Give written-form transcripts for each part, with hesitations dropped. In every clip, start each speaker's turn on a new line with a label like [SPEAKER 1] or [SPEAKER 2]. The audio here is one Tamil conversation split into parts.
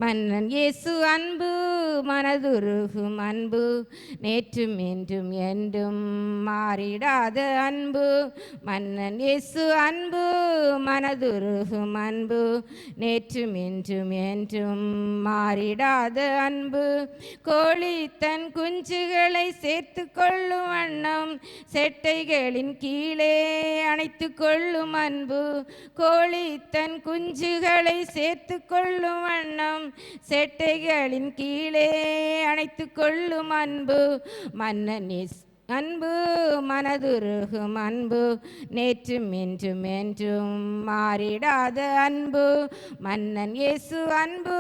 [SPEAKER 1] மன்னன் இயேசு அன்பு மனதுருகும் அன்பு நேற்றும் இன்றும் என்றும் மாறிடாத அன்பு. மன்னன் இயேசு அன்பு மனதுருகும் அன்பு நேற்றும் இன்றும் என்றும் மாறிடாத அன்பு. கோழி தன் குஞ்சுகளை சேர்த்து கொள்ளும் வண்ணம் செட்டைகளின் கீழே அணைத்து கொள்ளும் அன்பு. கோழி தன் குஞ்சுகளை சேர்த்து கொள்ளும் வண்ணம் செட்டைகளின் கீழே அணைத்து கொள்ளும் அன்பு. மன்னன் அன்பு மனதுருகும் அன்பு நேற்றும் இன்றும் என்றும் மாறிடாத அன்பு. மன்னன் இயேசு அன்பு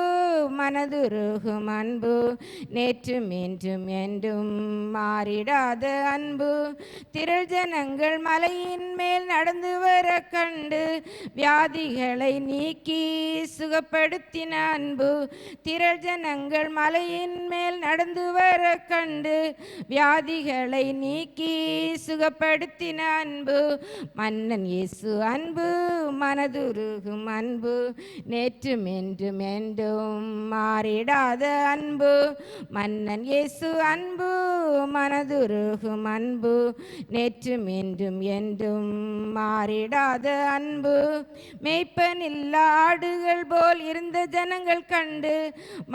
[SPEAKER 1] மனதுருகும் அன்பு நேற்றும் இன்றும் என்றும் மாறிடாத அன்பு. திரள் ஜனங்கள் மலையின் மேல் நடந்து வர கண்டு வியாதிகளை நீக்கி சுகப்படுத்தின அன்பு. திரள் ஜனங்கள் மலையின் மேல் நடந்து வர கண்டு வியாதிகளை நீக்கி சுகப்படுத்தின அன்பு. மன்னன் இயேசு அன்பு மனதுருகும் அன்பு நேற்றும் என்றும் என்றும் மாறிடாத அன்பு. மன்னன் இயேசு அன்பு மனதுருகும் அன்பு நேற்றும் என்றும் என்றும் மாறிடாத அன்பு. மேய்ப்பனில்லா ஆடுகள் போல் இருந்த ஜனங்கள் கண்டு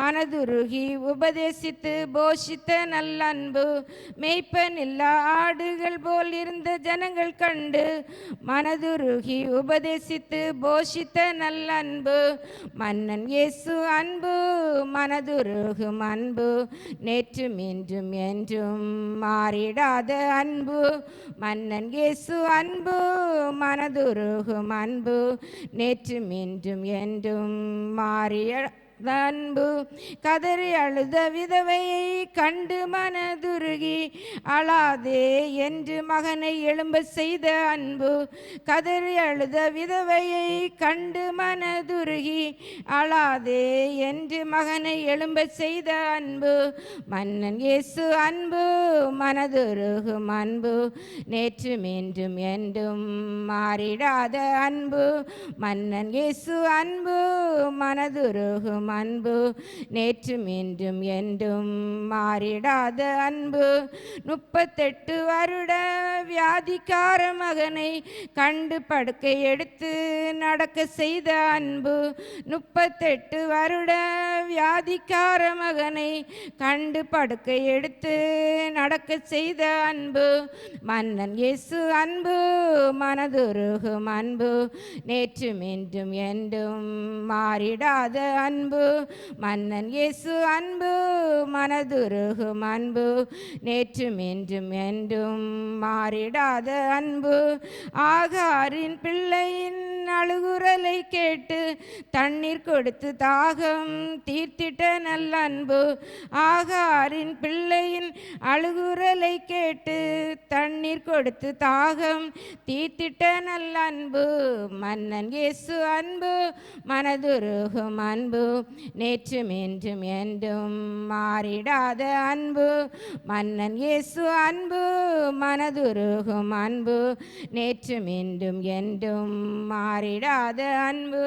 [SPEAKER 1] மனதுருகி உபதேசித்து போஷித்த நல்லன்பு. மேய்ப்பனில்லா ஆடுகள் போல் இருந்த ஜனங்கள் கண்டு மனதுருகி உபதேசித்து போஷித்த நல்லன்பு. மன்னன் இயேசு அன்பு மனதுருகும் அன்பு நேற்றும் இன்றும் என்றும் மாறிடாத அன்பு. மன்னன் இயேசு அன்பு மனதுருகும் அன்பு நேற்றும் இன்றும் என்றும் மாறிய அன்பு. கதறி அழுத விதவையை கண்டு மனதுருகி அழாதே என்று மகனை எழும்ப செய்த அன்பு. கதறி அழுத விதவையை கண்டு மனதுருகி அழாதே என்று மகனை எழும்ப செய்த அன்பு. மன்னன் இயேசு அன்பு மனதுருகும் அன்பு நேற்றும் இன்றும் என்றும் மாறிடாத அன்பு. மன்னன் இயேசு அன்பு மனதுருகும் அன்பு நேற்றும் இன்றும் என்றும் மாறிடாத அன்பு. 38 வருட வியாதிக்கார மகனை கண்டு படுக்கை எடுத்து நடக்க செய்த அன்பு. 38 வருட வியாதிக்கார மகனை கண்டு படுக்கை எடுத்து நடக்க செய்த அன்பு. மன்னன் இயேசு அன்பு மனதுருகும் அன்பு நேற்றும் இன்றும் என்றும் மாறிடாத அன்பு. மன்னன் இயேசு அன்பு மனதுருகும் அன்பு நேற்றும் இன்றும் என்றும் மாறிடாத அன்பு. ஆகாரின் பிள்ளையின் அழுகுரலை கேட்டு தண்ணீர் கொடுத்து தாகம் தீர்த்திட்ட நல்லன்பு. ஆகாரின் பிள்ளையின் அழுகுரலை கேட்டு தண்ணீர் கொடுத்து தாகம் தீர்த்திட்ட நல்லன்பு. மன்னன் இயேசு அன்பு மனதுருகும் அன்பு நேற்றும் இன்றும் என்றும் மாறிடாத அன்பு. மன்னன் இயேசு அன்பு மனதுருகும் அன்பு நேற்றும் இன்றும் என்றும் மாறிடாத அன்பு.